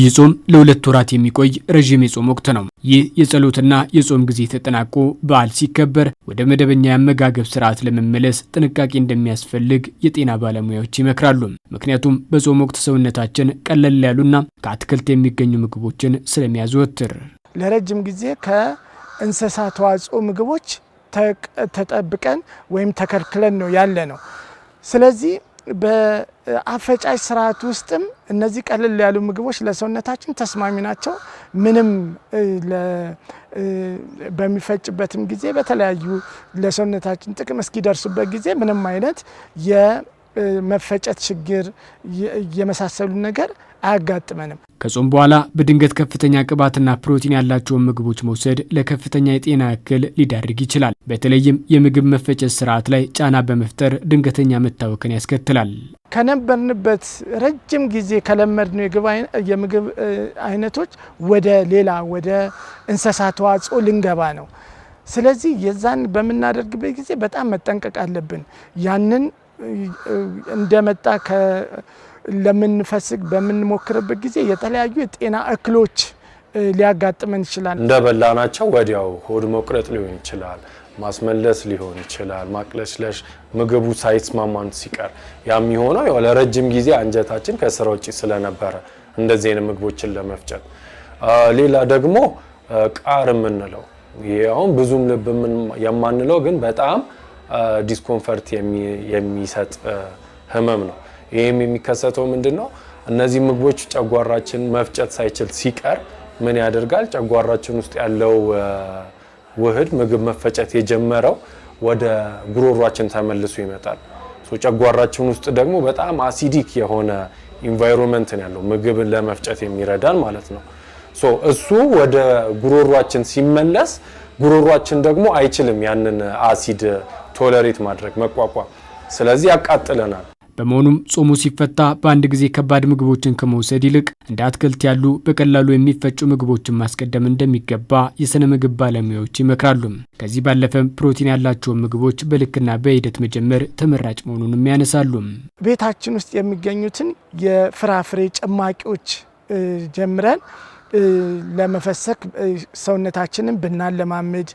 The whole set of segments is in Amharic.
ይህ ጾም ለሁለት ወራት የሚቆይ ረዥም የጾም ወቅት ነው። ይህ የጸሎትና የጾም ጊዜ ተጠናቆ በዓል ሲከበር ወደ መደበኛ የአመጋገብ ስርዓት ለመመለስ ጥንቃቄ እንደሚያስፈልግ የጤና ባለሙያዎች ይመክራሉ። ምክንያቱም በጾም ወቅት ሰውነታችን ቀለል ያሉና ከአትክልት የሚገኙ ምግቦችን ስለሚያዘወትር ለረጅም ጊዜ ከእንስሳት ተዋጽኦ ምግቦች ተጠብቀን ወይም ተከልክለን ነው ያለ ነው። ስለዚህ በአፈጫጭ ስርዓት ውስጥም እነዚህ ቀለል ያሉ ምግቦች ለሰውነታችን ተስማሚ ናቸው። ምንም በሚፈጭበትም ጊዜ በተለያዩ ለሰውነታችን ጥቅም እስኪደርሱበት ጊዜ ምንም አይነት የመፈጨት ችግር የመሳሰሉ ነገር አያጋጥመንም። ከጾም በኋላ በድንገት ከፍተኛ ቅባትና ፕሮቲን ያላቸውን ምግቦች መውሰድ ለከፍተኛ የጤና እክል ሊዳርግ ይችላል። በተለይም የምግብ መፈጨት ስርዓት ላይ ጫና በመፍጠር ድንገተኛ መታወክን ያስከትላል። ከነበርንበት ረጅም ጊዜ ከለመድነው የምግብ አይነቶች ወደ ሌላ ወደ እንስሳት ተዋጽኦ ልንገባ ነው። ስለዚህ የዛን በምናደርግበት ጊዜ በጣም መጠንቀቅ አለብን። ያንን እንደመጣ ለምንፈስግ በምንሞክርበት ጊዜ የተለያዩ የጤና እክሎች ሊያጋጥመን ይችላል። እንደበላናቸው ወዲያው ሆድ መቁረጥ ሊሆን ይችላል፣ ማስመለስ ሊሆን ይችላል፣ ማቅለሽለሽ፣ ምግቡ ሳይስማማን ሲቀር ያም የሚሆነው ያው ለረጅም ጊዜ አንጀታችን ከስራ ውጪ ስለነበረ እንደዚህ አይነት ምግቦችን ለመፍጨት። ሌላ ደግሞ ቃር የምንለው ይሄ አሁን ብዙም ልብ የማንለው ግን በጣም ዲስኮምፈርት የሚሰጥ ህመም ነው። ይሄም የሚከሰተው ምንድነው? እነዚህ ምግቦች ጨጓራችን መፍጨት ሳይችል ሲቀር ምን ያደርጋል? ጨጓራችን ውስጥ ያለው ውህድ ምግብ መፈጨት የጀመረው ወደ ጉሮሯችን ተመልሶ ይመጣል። ጨጓራችን ውስጥ ደግሞ በጣም አሲዲክ የሆነ ኢንቫይሮንመንት ያለው ምግብን ለመፍጨት የሚረዳን ማለት ነው። እሱ ወደ ጉሮሯችን ሲመለስ ጉሮሯችን ደግሞ አይችልም ያንን አሲድ ቶለሬት ማድረግ መቋቋም፣ ስለዚህ ያቃጥለናል። በመሆኑም ጾሙ ሲፈታ በአንድ ጊዜ ከባድ ምግቦችን ከመውሰድ ይልቅ እንደ አትክልት ያሉ በቀላሉ የሚፈጩ ምግቦችን ማስቀደም እንደሚገባ የስነ ምግብ ባለሙያዎች ይመክራሉ። ከዚህ ባለፈም ፕሮቲን ያላቸውን ምግቦች በልክና በሂደት መጀመር ተመራጭ መሆኑንም ያነሳሉ። ቤታችን ውስጥ የሚገኙትን የፍራፍሬ ጭማቂዎች ጀምረን ለመፈሰክ ሰውነታችንን ብናለማምድ፣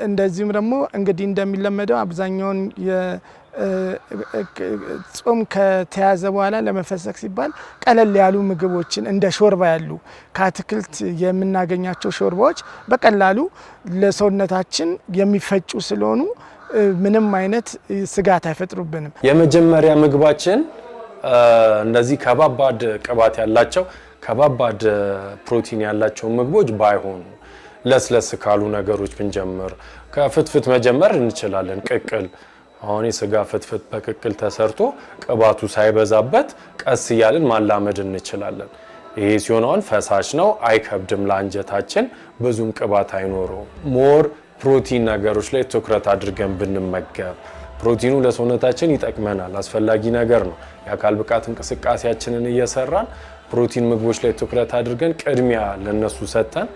እንደዚሁም ደግሞ እንግዲህ እንደሚለመደው አብዛኛውን ጾም ከተያዘ በኋላ ለመፈሰክ ሲባል ቀለል ያሉ ምግቦችን እንደ ሾርባ ያሉ ከአትክልት የምናገኛቸው ሾርባዎች በቀላሉ ለሰውነታችን የሚፈጩ ስለሆኑ ምንም አይነት ስጋት አይፈጥሩብንም። የመጀመሪያ ምግባችን እንደዚህ ከባባድ ቅባት ያላቸው ከባባድ ፕሮቲን ያላቸው ምግቦች ባይሆኑ ለስለስ ካሉ ነገሮች ብንጀምር፣ ከፍትፍት መጀመር እንችላለን። ቅቅል አሁን የስጋ ፍትፍት በቅቅል ተሰርቶ ቅባቱ ሳይበዛበት ቀስ እያልን ማላመድ እንችላለን። ይሄ ሲሆን አሁን ፈሳሽ ነው፣ አይከብድም ለአንጀታችን፣ ብዙም ቅባት አይኖረውም። ሞር ፕሮቲን ነገሮች ላይ ትኩረት አድርገን ብንመገብ ፕሮቲኑ ለሰውነታችን ይጠቅመናል፣ አስፈላጊ ነገር ነው። የአካል ብቃት እንቅስቃሴያችንን እየሰራን ፕሮቲን ምግቦች ላይ ትኩረት አድርገን ቅድሚያ ለነሱ ሰጥተን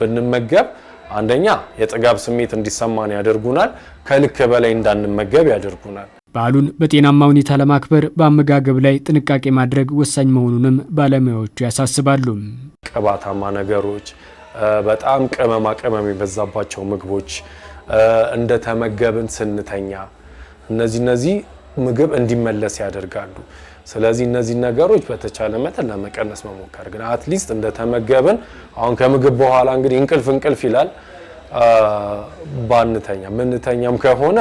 ብንመገብ አንደኛ የጥጋብ ስሜት እንዲሰማን ያደርጉናል፣ ከልክ በላይ እንዳንመገብ ያደርጉናል። በዓሉን በጤናማ ሁኔታ ለማክበር በአመጋገብ ላይ ጥንቃቄ ማድረግ ወሳኝ መሆኑንም ባለሙያዎቹ ያሳስባሉ። ቅባታማ ነገሮች፣ በጣም ቅመማ ቅመም የበዛባቸው ምግቦች እንደተመገብን ስንተኛ እነዚህ ምግብ እንዲመለስ ያደርጋሉ። ስለዚህ እነዚህ ነገሮች በተቻለ መጠን ለመቀነስ መሞከር፣ ግን አትሊስት እንደተመገብን አሁን ከምግብ በኋላ እንግዲህ እንቅልፍ ይላል ባንተኛ፣ ምንተኛም ከሆነ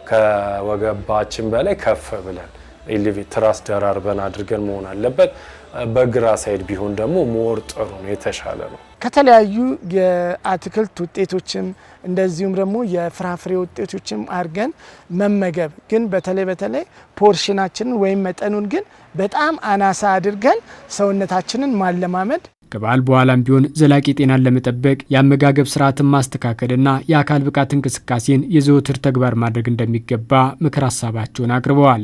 ከወገባችን በላይ ከፍ ብለን ኤሌቬት ትራስ ደራርበን አድርገን መሆን አለበት። በግራ ሳይድ ቢሆን ደግሞ ሞር ጥሩ ነው፣ የተሻለ ነው። ከተለያዩ የአትክልት ውጤቶችም እንደዚሁም ደግሞ የፍራፍሬ ውጤቶችም አድርገን መመገብ፣ ግን በተለይ ፖርሽናችንን ወይም መጠኑን ግን በጣም አናሳ አድርገን ሰውነታችንን ማለማመድ። ከበዓል በኋላም ቢሆን ዘላቂ ጤናን ለመጠበቅ የአመጋገብ ስርዓትን ማስተካከልና የአካል ብቃት እንቅስቃሴን የዘወትር ተግባር ማድረግ እንደሚገባ ምክር ሀሳባቸውን አቅርበዋል።